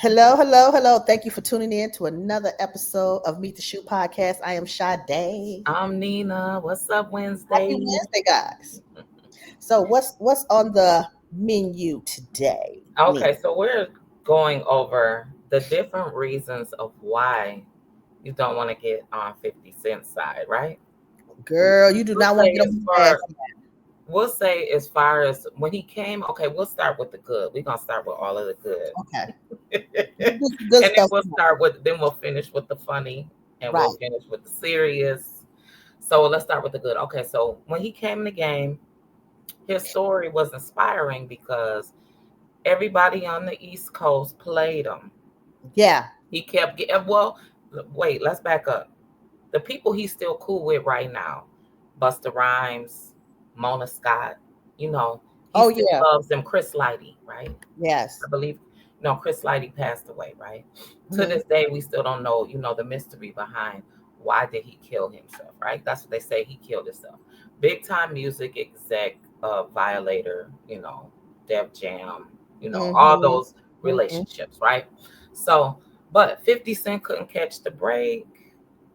Hello, hello, hello. Thank you for tuning in to another episode of Meet the Shoe podcast. I am Sade. I'm Nina. What's up, Happy Wednesday? Wednesday, guys. So what's on the menu today, Okay, Nina? so we're going over the different reasons of why you don't want to get on 50 Cent side, right? Girl, you do We'll not want to say get as on my ass. far we'll say as far as when he came, okay, we'll start with the good. We're gonna start with all of the good. Okay. And Do some good then stuff. we'll finish with the funny and we'll Right. finish with the serious. So let's start with the good. Okay, so when he came in the game, his story was inspiring because everybody on the East Coast played him. Yeah. He kept getting, well, wait, let's back up. The people he's still cool with right now, Busta Rhymes, Mona Scott, you know, he Oh still yeah. loves them. Chris Lighty, right? Yes. I believe, no, Chris Lighty passed away, right? To Hmm. this day, we still don't know, the mystery behind why did he kill himself, right? That's what they say, he killed himself. Big time music exec, violator, Def Jam, all Hmm. those relationships, right? So, but 50 Cent couldn't catch the break.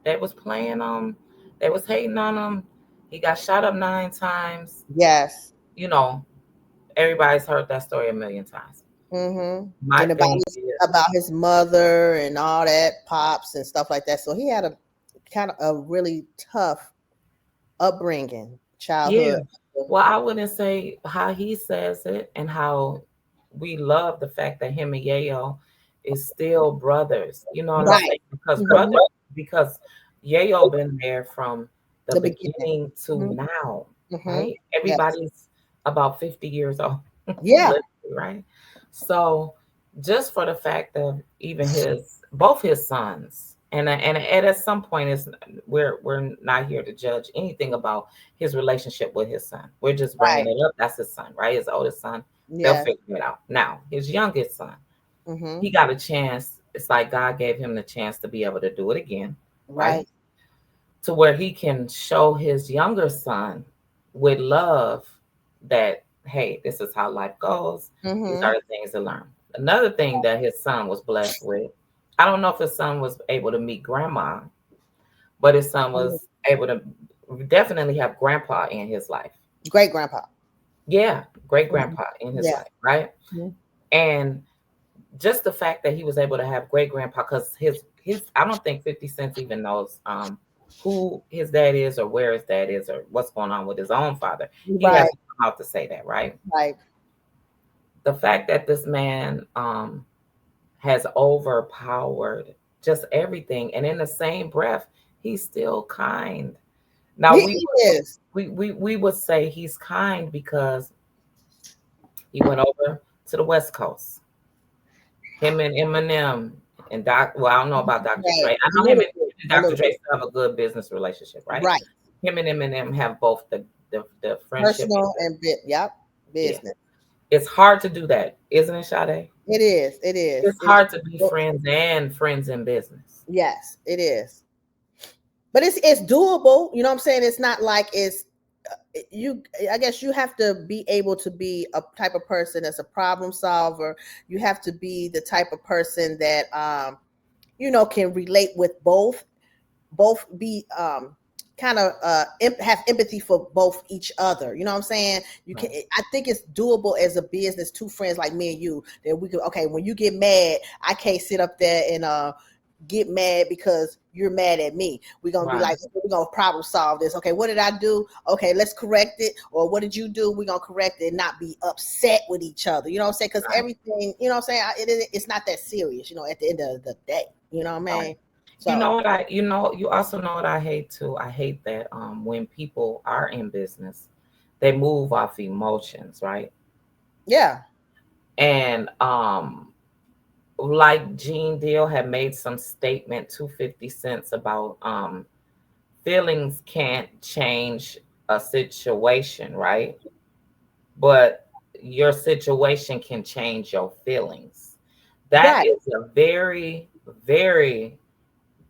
They was playing him. They was hating on him. He got shot up 9 times. Yes. You know, everybody's heard that story a million times. My And thing is, about his mother and all that, pops and stuff like that. So he had a kind of a really tough upbringing, yeah. childhood. Well, I wouldn't say how he says it and how we love the fact that him and Yayo is still brothers. You know what I'm Right. saying? Because Mhm. because Yayo been there from the The beginning. beginning to Hmm. now, Hmm. right? Yes. Everybody's about 50 years old, Yeah. literally, right? So just for the fact of even both his sons, and at some point, we're not here to judge anything about his relationship with his son. We're just bringing Right. it up. That's his son, right? His oldest son. They'll Yes. figure it out. Now, his youngest son, Hmm. he got a chance. It's like God gave him the chance to be able to do it again, right? Right. To where he can show his younger son with love that, hey, this is how life goes. These Hmm. are the things to learn. Another thing that his son was blessed with, I don't know if his son was able to meet grandma, but his son was able to definitely have grandpa in his life. Great grandpa. Yeah, great Hmm. grandpa in his Yeah. life, right? Mhm. And just the fact that he was able to have great grandpa, because his I don't think 50 Cent even knows who his dad is or where his dad is or what's going on with his own father. He Right. hasn't come out to say that, right? Right. The fact that this man has overpowered just everything, and in the same breath, he's still kind. Now He is. we would say he's kind because he went over to the West Coast. Him and Eminem and Well, I don't know about Dr. Right. Dre. I A know him little and bit. A Dr. little Dre bit. still have a good business relationship, right? Right. Him and Eminem have both the friendship. Personal and bit. Yep. Yeah, Business. it's hard to do that, isn't it, Sade? It is. It is. It's It hard to be is. friends and friends in business. Yes, it is. But it's doable. You know what I'm saying? It's not like it's you. I guess you have to be able to be a type of person that's a problem solver. You have to be the type of person that can relate with both be kind of have empathy for both each other. You know what I'm saying? You can. Right. I think it's doable as a business. Two friends like me and you that we could. Okay, when you get mad, I can't sit up there and get mad because you're mad at me. We're gonna be Right. like, we're gonna problem solve this. Okay, what did I do? Okay, let's correct it. Or what did you do? We're gonna correct it and not be upset with each other. You know what I'm saying? Because Right. everything, you know what I'm saying, it's not that serious, at the end of the day. You know what I Right. mean? You So know what you also know what I hate too. I hate that when people are in business, they move off emotions, right? yeah. And like Gene Deal had made some statement to 50 cents about feelings can't change a situation, right? But your situation can change your feelings. That Right. is a very, very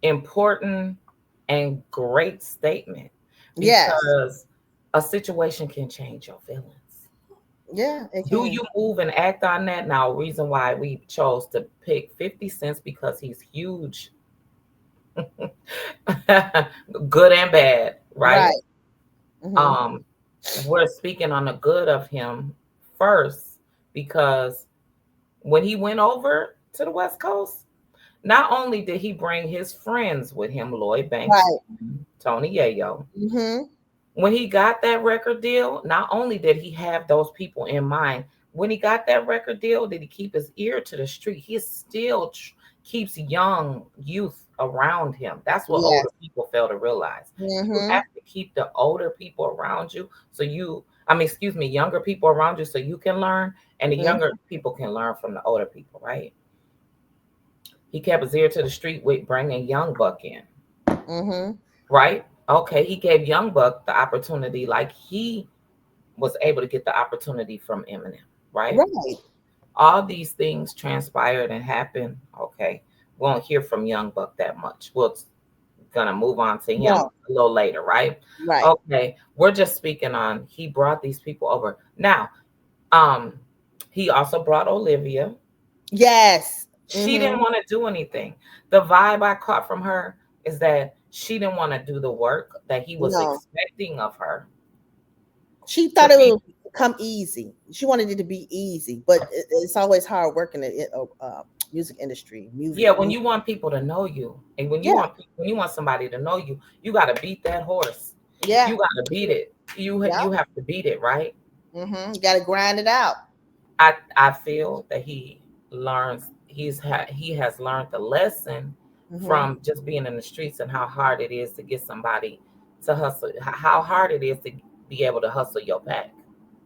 important and great statement Yes. because a situation can change your feelings. Yeah, it Do can. you move and act on that? Now, reason why we chose to pick 50 cents because he's huge, good and bad, right? Right. Mm-hmm. Um, we're speaking on the good of him first because when he went over to the West Coast, not only did he bring his friends with him, Lloyd Banks, Right. Tony Yayo, Mm-hmm. when he got that record deal, not only did he have those people in mind, when he got that record deal, did he keep his ear to the street? He still keeps young youth around him. That's what Yes. older people fail to realize. You Mm-hmm. have to keep the older people around you so you, I mean, excuse me, younger people around you so you can learn, and the Mm-hmm. younger people can learn from the older people, right? He kept his ear to the street with bringing Young Buck in, Mm-hmm. right? Okay, he gave Young Buck the opportunity like he was able to get the opportunity from Eminem, right? Right. All these things transpired and happened. Okay, we won't hear from Young Buck that much. We're gonna move on to him No. a little later, right? Right. Okay, we're just speaking on he brought these people over. Now, um, he also brought Olivia. Yes. She didn't Mm-hmm. want to do anything. The vibe I caught from her is that she didn't want to do the work that he was No. expecting of her She to thought it be. would come easy. She wanted it to be easy, but it's always hard working in the music industry. Yeah, when you want people to know you, and when you Yeah. want when you want somebody to know you, you got to beat that horse. Yeah. You got to beat it. Yeah. You have to beat it, right? Mm-hmm. You got to grind it out. I feel that he has learned the lesson Mm-hmm. from just being in the streets and how hard it is to get somebody to hustle, how hard it is to be able to hustle your back.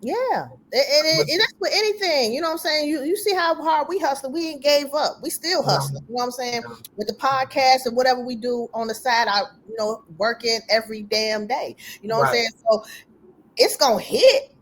Yeah, and that's with anything. You know what I'm saying? You see how hard we hustle. We ain't gave up. We still No, hustling. You know what I'm saying? no, With the podcast and whatever we do on the side, I working every damn day. You know what I'm right. saying? So it's gonna hit.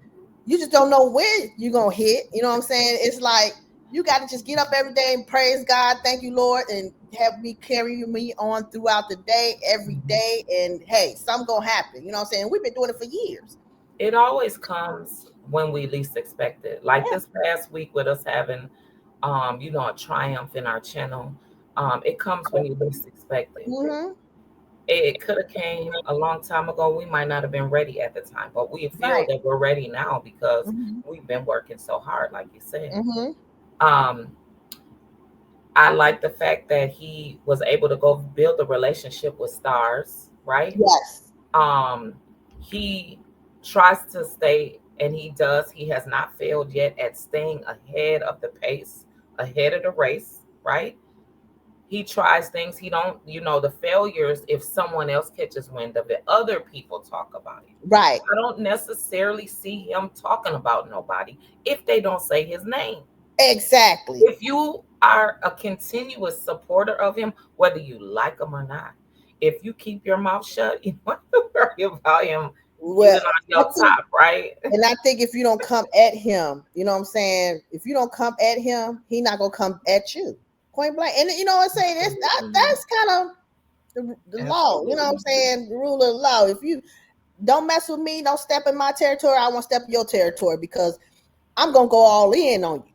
You just don't know when you're gonna hit. You know what I'm saying? It's like you got to just get up every day and praise God, thank you, Lord, and have me carry me on throughout the day, every Mhm. day. And hey, something gonna happen. You know what I'm saying? We've been doing it for years. It always comes when we least expect it. Like Yeah. this past week with us having a triumph in our channel. It comes when you least expect it. Mm-hmm. It could have came a long time ago. We might not have been ready at the time, but we feel Right. that we're ready now because Mm-hmm. we've been working so hard, like you said. Mm-hmm. Um, I like the fact that he was able to go build a relationship with stars, right? Yes. Um, he tries to stay, and he does. He has not failed yet at staying ahead of the pace, ahead of the race, right? He tries things he don't, the failures, if someone else catches wind of it, other people talk about it. Right. I don't necessarily see him talking about nobody if they don't say his name. Exactly. If you are a continuous supporter of him, whether you like him or not, if you keep your mouth shut, you don't have to worry about him Well, getting on I your think, top, right? and I think if you don't come at him, you know what I'm saying? If you don't come at him, he not gonna come at you. Point blank. And you know what I'm saying? Absolutely. That's kind of the law. You know what I'm Absolutely. saying? The rule of the law. If you don't mess with me, don't step in my territory, I won't step in your territory because I'm gonna go all in on you.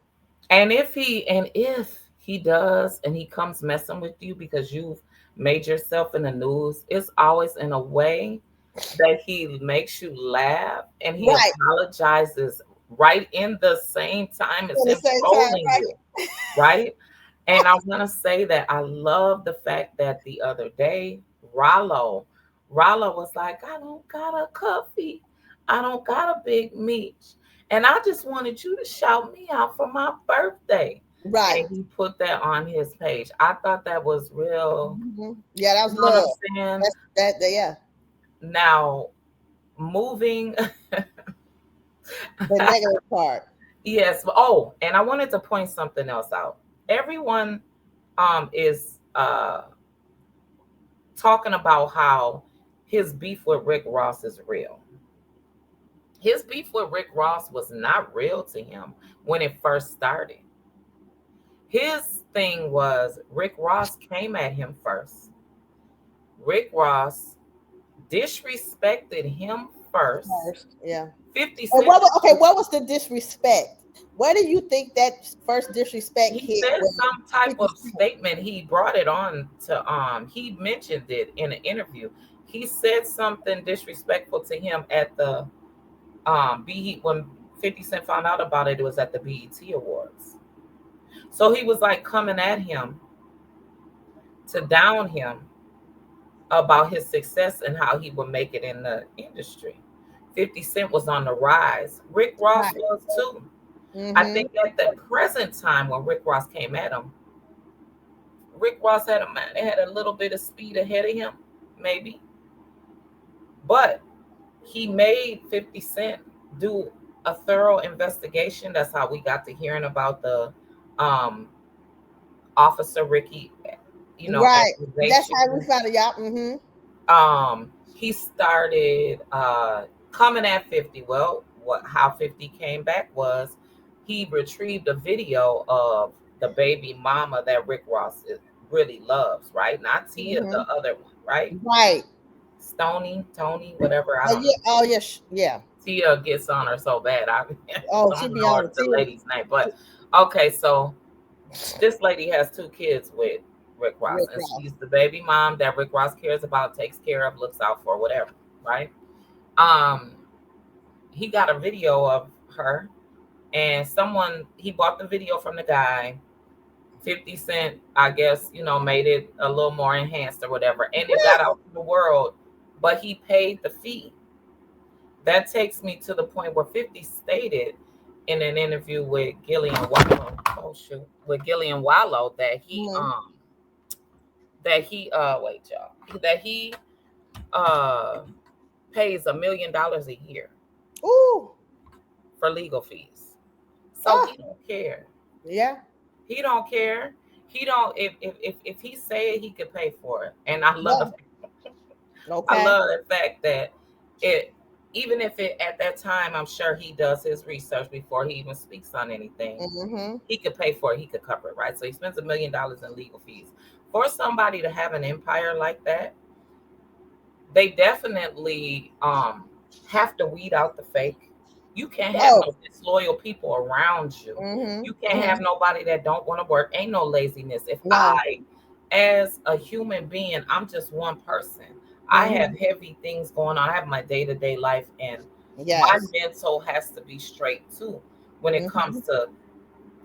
And if he does and he comes messing with you because you've made yourself in the news, it's always in a way that he makes you laugh and he Right. apologizes right in the same time as At the him same time, trolling you, right? And I want to say that I love the fact that the other day, Rollo, Rollo was like, I don't got a coffee. I don't got a big meat. And I just wanted you to shout me out for my birthday. right. And he put that on his page. I thought that was real. Yeah, that You was know what I'm love. saying? Yeah. Now, moving. The negative part. Yes. Oh, and I wanted to point something else out. Everyone is talking about how his beef with Rick Ross is real. His beef with Rick Ross was not real to him when it first started. His thing was Rick Ross came at him first. Rick Ross disrespected him first First. Yeah. 50 And Cent. what was the disrespect? Where do you think that first disrespect He hit? said some type 50 of Cent? statement. He brought it on to he mentioned it in an interview. He said something disrespectful to him at the when 50 Cent found out about it, it was at the BET Awards. So he was like coming at him to down him about his success and how he would make it in the industry. 50 Cent was on the rise. Rick Ross Right. was too. I Mm-hmm. think at the present time when Rick Ross came at him, Rick Ross had a little bit of speed ahead of him, maybe. But he made 50 Cent do a thorough investigation. That's how we got to hearing about the um, Officer Ricky, Right. That's accusation. how we found it, y'all. Mm-hmm. He started coming at 50. Well, how 50 came back was he retrieved a video of the baby mama that Rick Ross really loves, right? Not Tia, the Mm-hmm. other one, right? Right. Tony, whatever. I don't know. Yeah. Oh yeah. Yeah. Tia gets on her so bad. I Oh, she don't be know on it the too. lady's name, but okay. So this lady has 2 kids with Rick Ross, Rick and Ross. she's the baby mom that Rick Ross cares about, takes care of, looks out for, whatever, right? Um, he got a video of her, and he bought the video from the guy. 50 Cent, I guess, made it a little more enhanced or whatever, and it got out to the world, but he paid the fee. That takes me to the point where 50 stated in an interview with Gillian Wallow, with Gillian Wallow that he Mm-hmm. wait, y'all, that he uh pays $1 million a year Ooh. for legal fees. So Ah. he don't care. Yeah. He don't care. He don't if he say it, he could pay for it. And I love Yeah. I Okay. love the fact that it, even if it at that time, I'm sure he does his research before he even speaks on anything. Mm-hmm. He could pay for it, he could cover it, right? So he spends $1 million in legal fees. For somebody to have an empire like that, they definitely have to weed out the fake. You can't have Oh. no disloyal people around you. Mm-hmm. You can't have Mm-hmm. nobody that don't want to work. Ain't no laziness. If No. I, as a human being, I'm just one person. I have Mm-hmm. heavy things going on. I have my day-to-day life, and my Yes. mental has to be straight too when it Mm-hmm. comes to,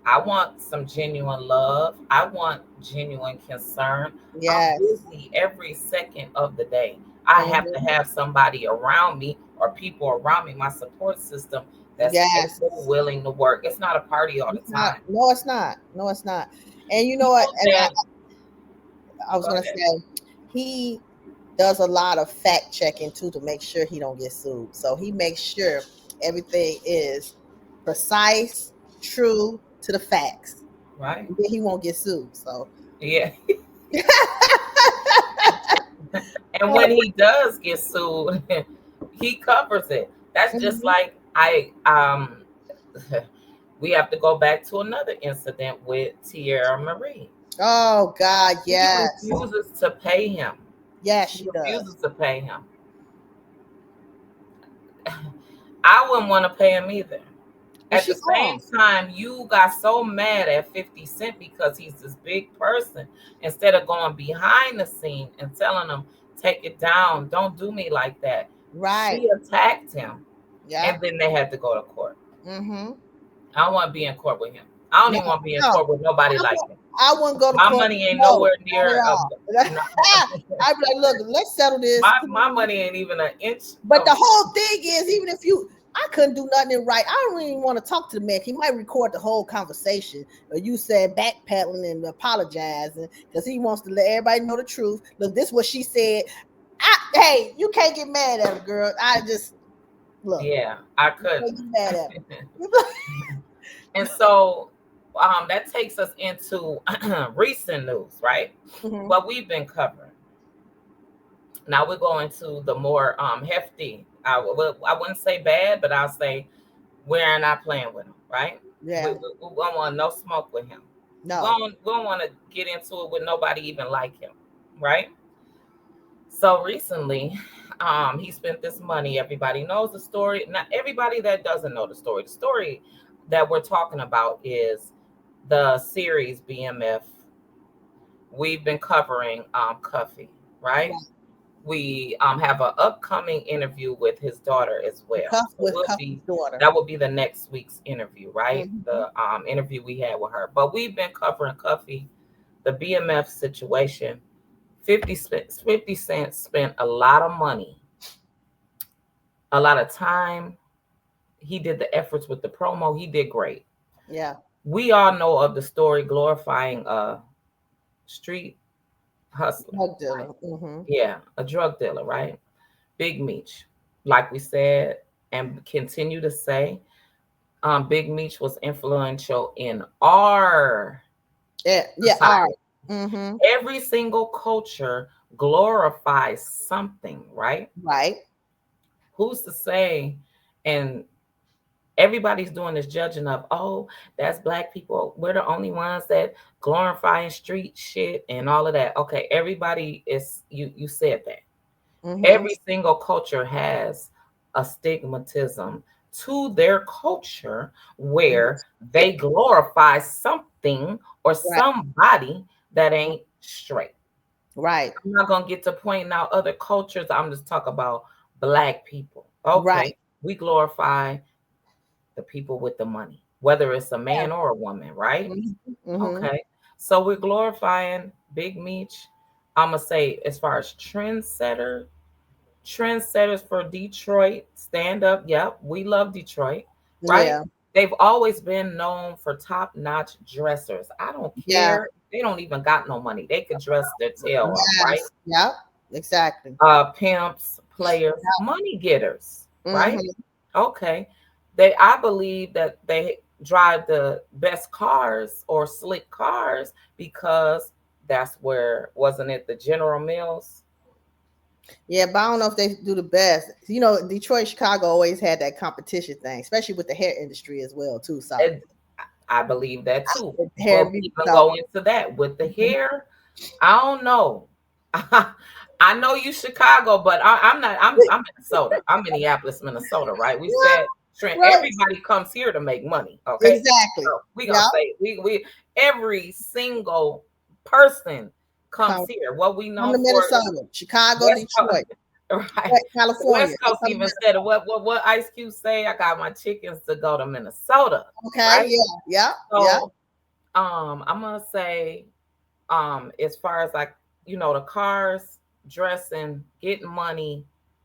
I want some genuine love. I want genuine concern. I'm Yes. busy every second of the day. I have to Mm-hmm. have somebody around me or people around me, my support system, that's Yes. able, willing to work. It's not a party all the It's not. time. No, it's not. No, it's not. And you know what? People And that I was go gonna ahead, say he does a lot of fact checking too to make sure he don't get sued. So he makes sure everything is precise, true to the facts. right? And then he won't get sued. So Yeah. And when he does get sued, he covers it. That's just Mhm. like we have to go back to another incident with Tierra Marie. Oh God, She yes. refuses to pay him. Yes, She she refuses does. to pay him. I wouldn't want to pay him either. And At the she same time, you got so mad at 50 Cent because he's this big person. Instead of going behind the scene and telling him, take it down, don't do me like that. right. She attacked him, Yeah. and then they had to go to court. Mm-hmm. I don't want to be in court with him. I don't No, even want to be in no. court with nobody like him. I wouldn't go to My court. money ain't No, nowhere not near at all. I'd be like, look, let's settle this. my money ain't even an inch But of. the whole thing is, even if I couldn't do nothing right. I don't even want to talk to the man. He might record the whole conversation, or you said backpedaling and apologizing because he wants to let everybody know the truth. Look, this is what she said. Hey, you can't get mad at her, girl. I just look. Yeah, I You can't couldn't. get mad at her. And so that takes us into recent news, right? Mhm. What we've been covering. Now we're going to the more hefty. I wouldn't say bad, but I'll say we're not playing with him, right? We Yeah. don't want no smoke with him. No. We don't want to get into it with nobody even like him, right? So recently, he spent this money. Everybody knows the story. Not everybody that doesn't know the story. The story that we're talking about is the series BMF. We've been covering Cuffy, right? Right. We have an upcoming interview with his daughter as well. So With we'll Cuffy's be daughter. that will be the next week's interview, right? Mhm. The interview we had with her. But we've been covering Cuffy, the BMF situation. 50 Cent spent a lot of money, a lot of time. He did the efforts with the promo. He did great. Yeah. We all know of the story glorifying a street hustler. Drug Right? dealer. Hmm. Yeah, a drug dealer, right? Big Meech, like we said and continue to say, Big Meech was influential in our Yeah. Yeah. All society. right. Mm-hmm. Every single culture glorifies something, right? Right. Who's to say? And everybody's doing this judging of, oh, that's black people. We're the only ones that glorifying street shit and all of that. Okay, everybody is you said that. Mm-hmm. Every single culture has a stigmatism to their culture where they glorify something or Right. somebody that ain't straight. Right. I'm not gonna get to pointing out other cultures. I'm just talking about black people. Right. Okay, we glorify the people with the money, whether it's a Yeah. man or a woman, right? Mm-hmm. Okay, so we're glorifying Big Meech. I'm gonna say as far as trendsetters for Detroit, stand up. Yep, we love Detroit, right? Yeah. They've always been known for top-notch dressers. I don't Yeah. care. They don't even got no money. They could dress their tail off, right? Yes. Yep. Exactly. Pimps, players, money getters, right? Mm-hmm. Okay. I believe that they drive the best cars or slick cars because that's where, wasn't it the General Mills? Yeah, but I don't know if they do the best. You know, Detroit, Chicago always had that competition thing, especially with the hair industry as well, too. So And I believe that too. with hair But and we beauty. even So go into that with the mhm. hair. I don't know. I know you Chicago, but I'm not. I'm Minnesota. I'm Minneapolis, Minnesota, right? We Yeah, said Trent. right. Everybody comes here to make money. Okay, Exactly. so we gonna Yeah. say we every single person comes Come, here. What we come know to for Minnesota, Chicago, West Coast, Detroit, right? The California. West They Coast come to even said it. Minnesota. What Ice Cube say? I got my chickens to go to Minnesota, Okay. right? Yeah. Yeah. Yeah. So I'm gonna say as far as like, the cars, dressing, getting money,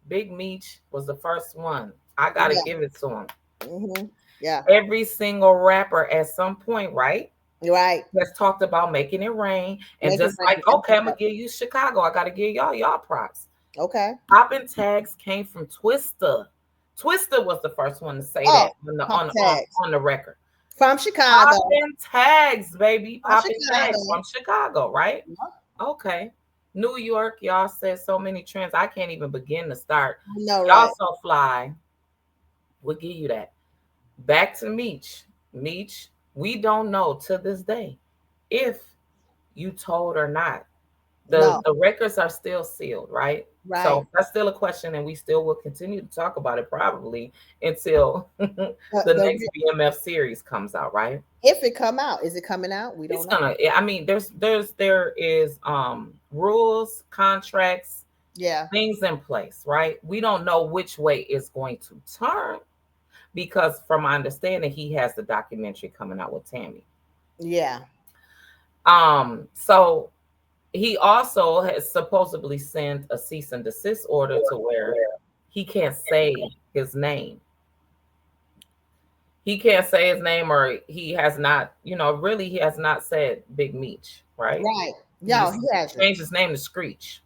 Big Meech was the first one. I gotta Yeah. give it to him. Mm-hmm. Yeah. Every single rapper at some point, right, You're right. has talked about making it rain. And Make it just rain. like, okay, I'm gonna give you Chicago. I gotta give y'all props. Okay. Poppin' tags came from Twista. Twista was the first one to say Oh, that on the pump on on, tags on the record. from Chicago. Poppin' tags, baby. From Poppin' tags Chicago. from Chicago, right? Yeah, Okay. New York, y'all said so many trends. I can't even begin to start. I know, Y'all right? so fly. We'll give you that. Back to Meech. Meech, we don't know to this day if you told or not. The No. the records are still sealed, right? Right. So that's still a question, and we still will continue to talk about it probably until the next The BMF series comes out, right? if it come out, is it coming out? We It's don't know. gonna. I mean, there is rules, contracts, Yeah. things in place, right? We don't know which way it's going to turn because, from my understanding, he has the documentary coming out with Tammy. Yeah. So he also has supposedly sent a cease and desist order to where he can't say his name. He can't say his name, or he has not, really, he has not said Big Meech, right? Right. He's Yo, he hasn't. changed his name to Screech.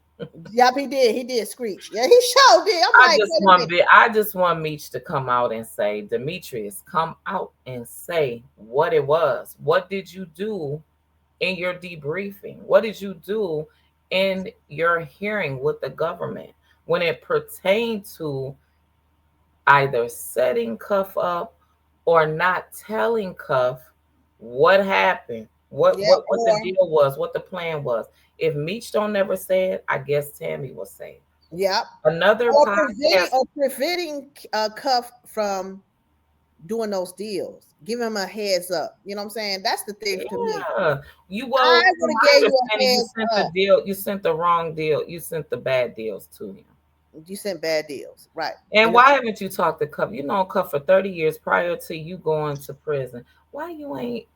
Yep, he did. He did screech. Yeah, he sure did. I'm like, wait a minute. I just want Meech to come out and say, Demetrius, come out and say what it was. What did you do in your debriefing? What did you do in your hearing with the government when it pertained to either setting Cuff up or not telling Cuff what happened What Yeah, what the deal was, what the plan was. If Meech don't never say it, I guess Tammy will say it. yeah, Another or podcast. preventing Cuff from doing those deals. Give him a heads up. You know what I'm saying? That's the thing to me. Yeah. I From would have my gave you a understanding, you heads sent the up. deal, you sent the wrong deal, you sent the bad deals to him. You sent bad deals, right? And And why haven't you talked to Cuff? You know Cuff for 30 years prior to you going to prison. Why you ain't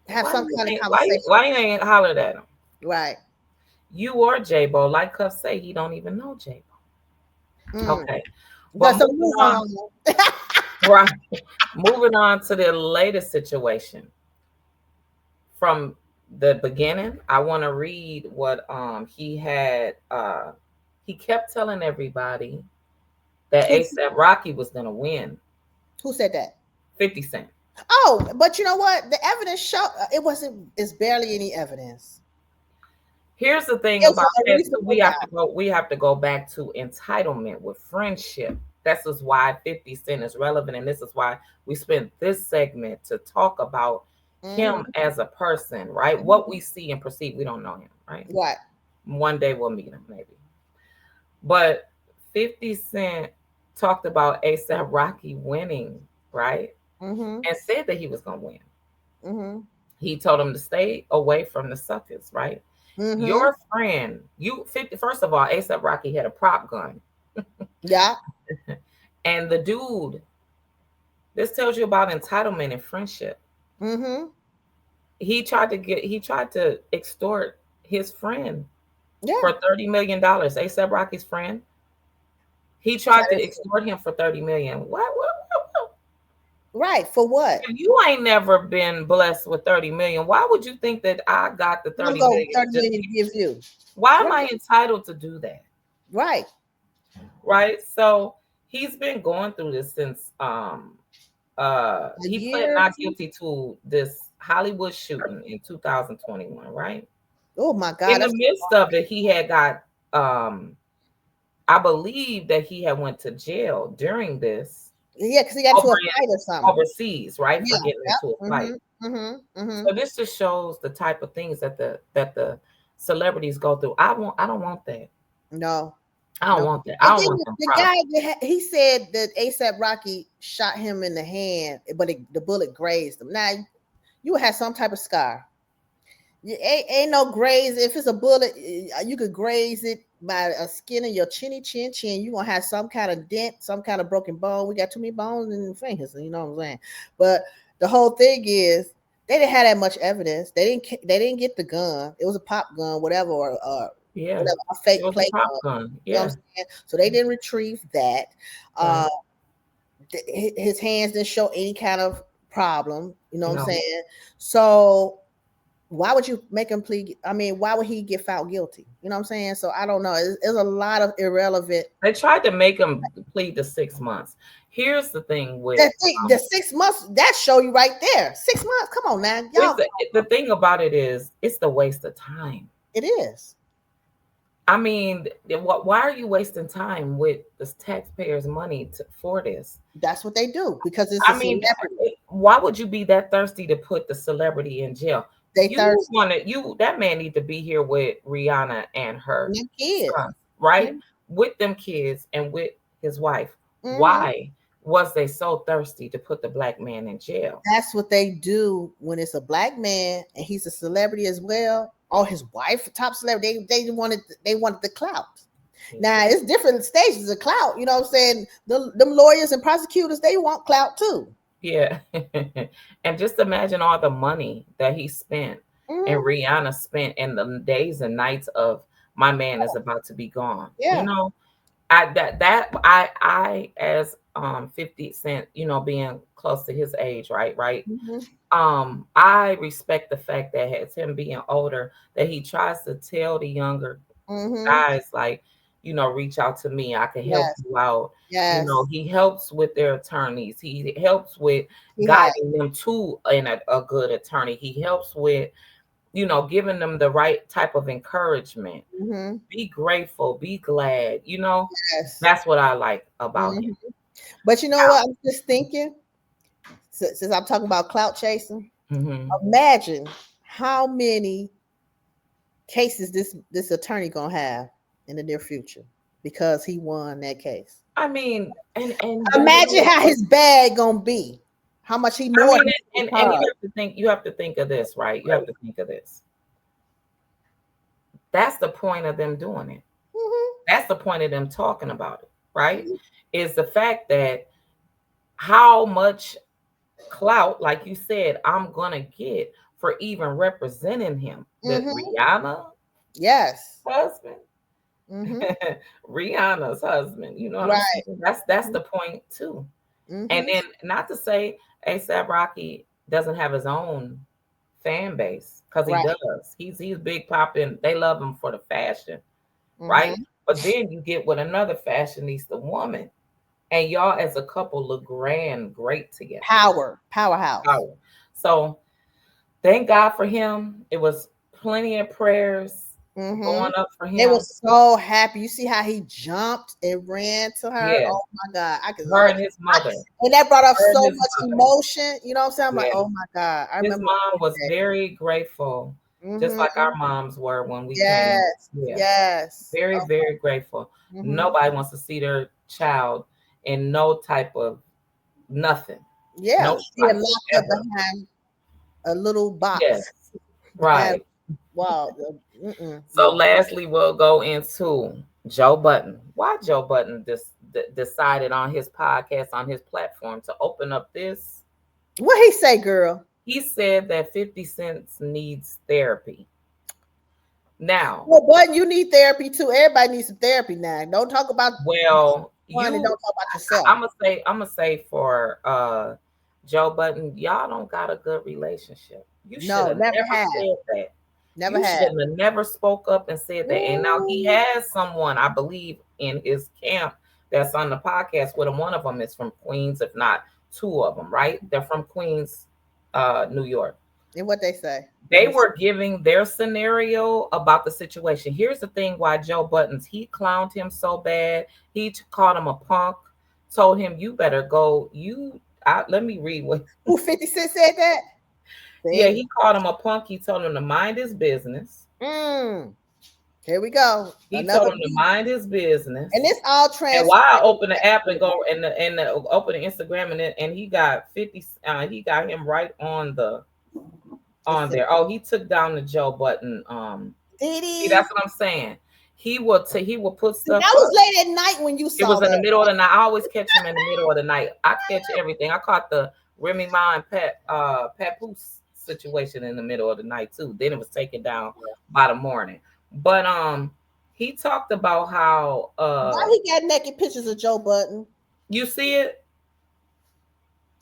have some kind of conversation, why you ain't hollered at him? right? You or J-Bo, like Cuff say, he don't even know J-Bo. Mm. Okay. But But so moving move on, on. right. Moving on to the latest situation. From the beginning, I want to read what he had. He kept telling everybody that Who, ASAP Rocky was gonna win. who said that? 50 Cent. Oh, but you know what? The evidence show it wasn't. It's barely any evidence. Here's the thing It's about a that. reasonable We have to doubt. go. We have to go back to entitlement with friendship. This is why 50 Cent is relevant, and this is why we spent this segment to talk about Mm-hmm. him as a person, right? What we see and perceive, we don't know him, right? Right. One day we'll meet him, maybe. But 50 Cent talked about ASAP Rocky winning, right? Mm-hmm. And said that he was gonna win. Mm-hmm. He told him to stay away from the suckers, right? Mm-hmm. Your friend, you 50, first of all, ASAP Rocky had a prop gun. Yeah. And the dude, this tells you about entitlement and friendship. Mm-hmm. He tried to extort his friend Yeah. for $30 million. ASAP Rocky's friend. He tried to extort him for 30 million. What? Right. For what? If you ain't never been blessed with 30 million, why would you think that I got the I'm 30 going million? 30 million gives you. Why am Right. I entitled to do that? Right. Right. So he's been going through this since A he pled year. not guilty to this Hollywood shooting in 2021, right? Oh my In God. the That's midst of it, he had got I believe that he had went to jail during this yeah, because he got into a fight or something. overseas, right? For Yeah. getting Yep. into a fight. Mm-hmm. Mm-hmm. Mm-hmm. So this just shows the type of things that the celebrities go through. I don't want that. No. I don't No. want that. And I don't then want them the problems. guy, he said that ASAP Rocky shot him in the hand, but the bullet grazed him. Now, you have some type of scar. Ain't no graze. If it's a bullet, you could graze it by a skin of your chin. You're going to have some kind of dent, some kind of broken bone. We got too many bones in the fingers, you know what I'm saying? But the whole thing is, they didn't have that much evidence. They didn't get the gun. It was a pop gun, whatever, or Yeah. whatever, a It fake was play a pop gun. gun. You know what Yeah. I'm saying? So they didn't retrieve that. Right. His hands didn't show any kind of problem. You know what I'm No. saying? So why would you make him plead? I mean, why would he get found guilty? You know what I'm saying? So I don't know. It's a lot of irrelevant. They tried to make him plead to 6 months. Here's the thing with The 6 months that show you right there. 6 months. Come on, man, y'all. the thing about it is it's the waste of time. It is. I mean, why are you wasting time with the taxpayers' money for this? That's what they do because it's a I mean, celebrity. why would you be that thirsty to put the celebrity in jail? They You thirsty. that man need to be here with Rihanna and her kids, son, right? Mm-hmm. With them kids and with his wife. Mm-hmm. Why was they so thirsty to put the black man in jail? That's what they do when it's a black man and he's a celebrity as well, or his wife, top celebrity. They wanted the clout. Yeah. Now it's different stages of clout. You know what I'm saying? Them lawyers and prosecutors, they want clout too. Yeah. And just imagine all the money that he spent and Rihanna spent in the days and nights of my man is about to be gone. Yeah. You know, I as 50 Cent, you know, being close to his age, right? Mm-hmm. I respect the fact that as him being older, that he tries to tell the younger guys, like, you know, reach out to me. I can help you out. Yes. You know, he helps with their attorneys. He helps with guiding them to a good attorney. He helps with, you know, giving them the right type of encouragement. Mm-hmm. Be grateful, be glad. You know, that's what I like about him. But you know what? I'm just thinking, since I'm talking about clout chasing, imagine how many cases this attorney gonna have in the near future because he won that case. I mean, and imagine how his bag gonna be. How much he more. I mean, and you have to think of this, right? You have to think of this. That's the point of them doing it. Mm-hmm. That's the point of them talking about it, right? Mm-hmm. Is the fact that how much clout, like you said, I'm gonna get for even representing him. That Rihanna, yes, husband, Rihanna's husband. You know what I'm saying? That's the point too. And then, not to say ASAP Rocky doesn't have his own fan base, because he does. He's big popping. They love him for the fashion, right? But then you get with another fashionista woman, and y'all as a couple look great together. Powerhouse. So thank God for him. It was plenty of prayers going up for him. They were so happy. You see how he jumped and ran to her. Yeah. Oh my God! I could her and his mother, and that brought up so much emotion. You know what I'm saying? I'm like, oh my God! His mom was very grateful, just like our moms were when we came. Yes. Very, very grateful. Nobody wants to see their child in no type of nothing. Yeah, no locked up behind a little box. Yes. Right. Wow. So lastly, we'll go into Joe Budden. Why Joe Budden decided on his podcast, on his platform, to open up this? What he say, girl? He said that 50 Cent needs therapy. Now, well, Budden, you need therapy too. Everybody needs some therapy now. Don't talk about don't talk about yourself. I'm gonna say for Joe Budden, y'all don't got a good relationship. You should have never said that. You should have never spoke up and said that. And now he has someone, I believe, in his camp that's on the podcast with him. One of them is from Queens, if not two of them, right? They're from Queens, New York. And what they say? They were giving their scenario about the situation. Here's the thing why Joe Budden, he clowned him so bad. He called him a punk, told him, you better go. Let me read what. Who 50 Cent said that? Yeah, he called him a punk. He told him to mind his business. Here we go. He told him to mind his business. And it's all trans. And why I open the app and go and open the Instagram and he got 50. He got him right on there. Oh, he took down the Joe Budden. Did he? See, that's what I'm saying. He will put stuff. That was late at night when you saw. It was in the middle of the night. I always catch him in the middle of the night. I catch everything. I caught the Remy Ma and Papoose situation in the middle of the night too. Then it was taken down by the morning. But he talked about how why he got naked pictures of Joe Budden. You see it?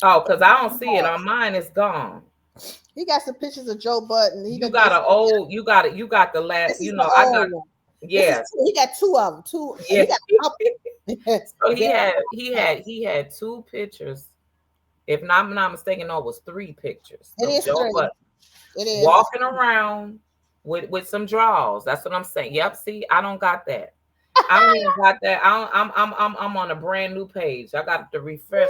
Oh, because I don't see it. On mine, it's gone. He got some pictures of Joe Budden. You got the last, I got one. Yeah. He got two of them. Two. Yeah. So he had two pictures. If I'm not mistaken, no, it was three pictures. It is Joe Budden walking around with some draws. That's what I'm saying. Yep. See, I don't got that. I don't even got that. I'm on a brand new page. I got the refresh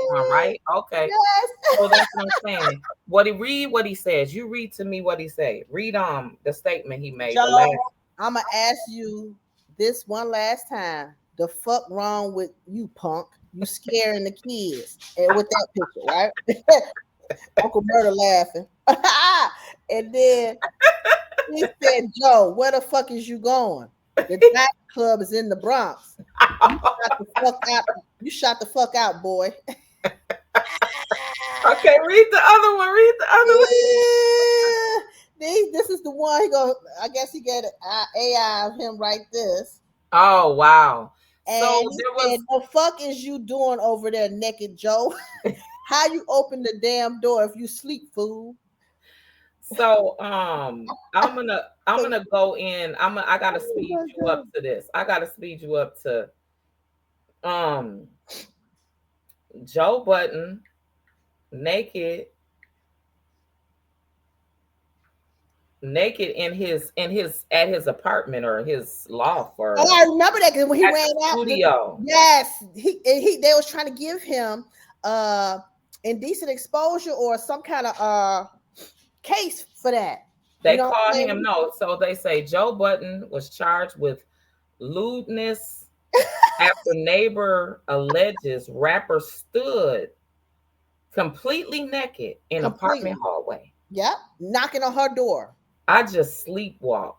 one, right? Okay. Yes. So that's what I'm saying. What he says. You read to me what he say. Read the statement he made. Joe, I'm gonna ask you this one last time. The fuck wrong with you, punk? You scaring the kids and with that picture, right? Uncle Murder laughing. And then he said, Joe, where the fuck is you going? The night club is in the Bronx. You shot the fuck out, boy. Okay, read the other one. This is the one I guess he got an AI of him write this. Oh, wow. And so the fuck is you doing over there, naked Joe? How you open the damn door if you sleep, fool? So I'm gonna go in. I gotta speed you up to this. I gotta speed you up to Joe Budden naked in his apartment or his loft or. Oh, I remember that because when he ran out studio. Yes, they was trying to give him indecent exposure or some kind of case for that. They You know what call I'm saying? him no. So they say Joe Budden was charged with lewdness after neighbor alleges rapper stood completely naked in apartment Completely. hallway. Yep. Knocking on her door. I just sleepwalk,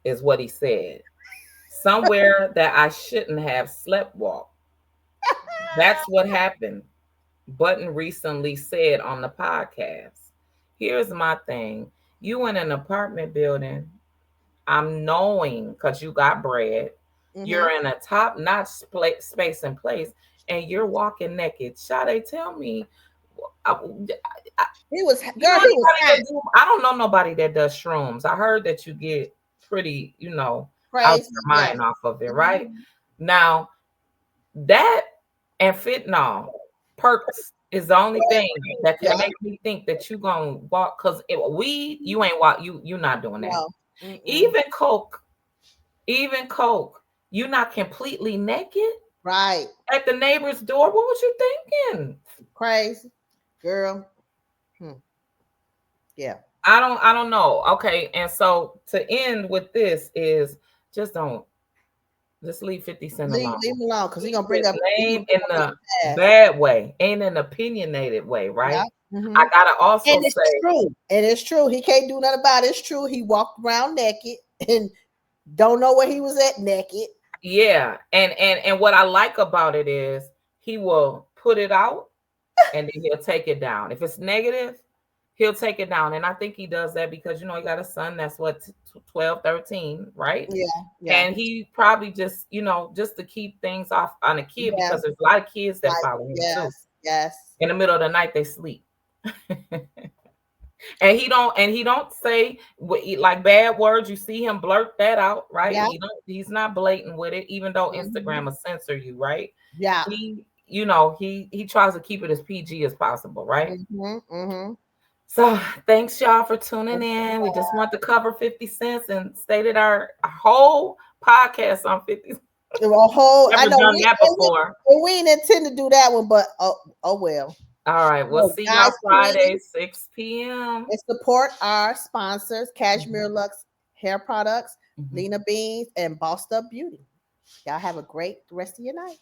is what he said. Somewhere that I shouldn't have slept walk. That's what happened. Budden recently said on the podcast. Here's my thing. You in an apartment building, I'm knowing because you got bread. You're in a top-notch space and place, and you're walking naked. Sade, tell me, I, He was, girl, you know he was anybody that do, I don't know nobody that does shrooms. I heard that you get pretty, out crazy. your Yes. mind off of it, right? Now, that and fentanyl perks is the only thing that can make me think that you gonna walk. Because weed, you ain't walk. You not doing that. No. Even coke, you not completely naked Right. at the neighbor's door. What was you thinking? Crazy. Girl. Yeah. I don't know. Okay, and so to end with this is just leave 50 Cent alone. Leave him alone because he's gonna bring up name in a bad way, ain't an opinionated way, right? I gotta also and it's say true. And it's true. He can't do nothing about it. It's true. He walked around naked and don't know where he was at naked. Yeah. And what I like about it is he will put it out and then he'll take it down. If it's negative, he'll take it down. And I think he does that because, he got a son that's 12, 13, right? Yeah. And he probably just, just to keep things off on a kid because there's a lot of kids that follow him too. Yes. In the middle of the night, they sleep. And he don't say like bad words. You see him blurt that out, right? Yeah. He's not blatant with it, even though Instagram will censor you, right? Yeah. He tries to keep it as PG as possible, right? So thanks y'all for tuning in. We just want to cover 50 cents and stated our whole podcast on 50 cents. I know done that before. We didn't intend to do that one, but oh well. All right, we'll see y'all Friday, 6 p.m. And support our sponsors, Cashmere Lux Hair Products, Lena Beans, and Bossed Up Beauty. Y'all have a great rest of your night.